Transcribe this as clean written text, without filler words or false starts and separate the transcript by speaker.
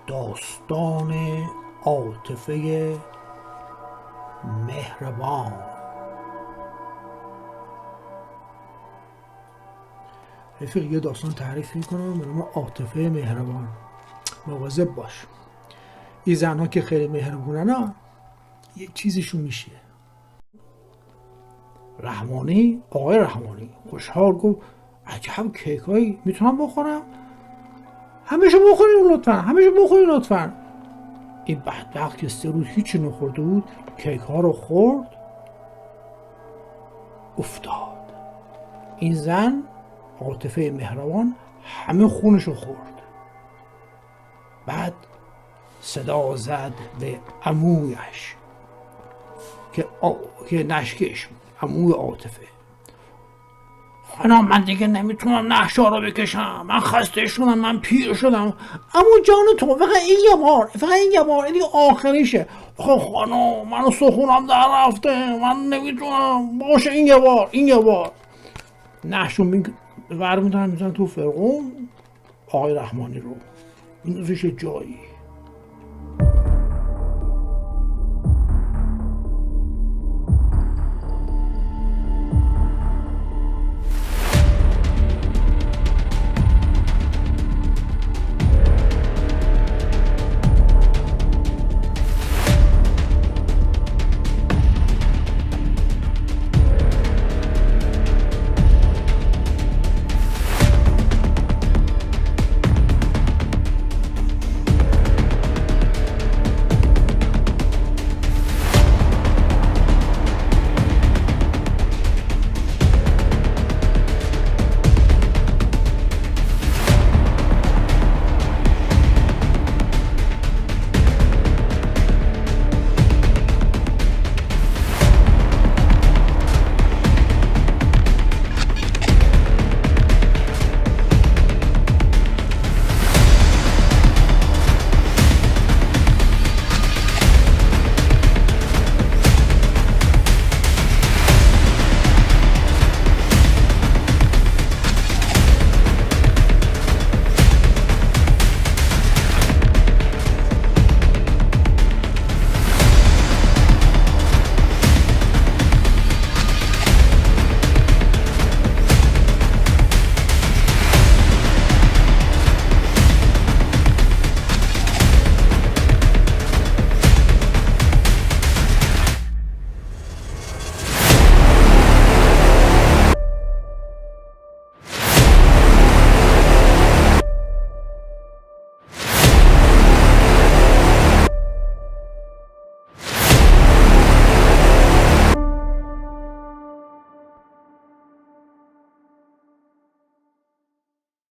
Speaker 1: داستان عاطفه مهربان. رفیق یه داستان تعریف میکنم به نام عاطفه مهربان. مواظب باش، این زنها که خیلی مهربونن ها یه چیزشون میشه. آقای رحمانی خوشحال گفت عجب کیکایی میتونم بخورم؟ همه‌شو بخورین لطفا. این بدبخت که 3 روز هیچی نخورده بود کیک ها رو خورد، افتاد. این زن عاطفه مهربان همه خونشو خورد. بعد صدا زد به عمویش که نشکش بود، عموی عاطفه. خانم من دیگه نمیتونم نهشا رو بکشم، من خسته شدم، من پیر شدم. عمو جان تو فقط این یه بار این آخریشه. خب خانم منو سخونم در رفته، من نمیتونم، باشه این یه بار. نهشو میزنن تو فرقون آقای رحمانی رو میندازش جایی.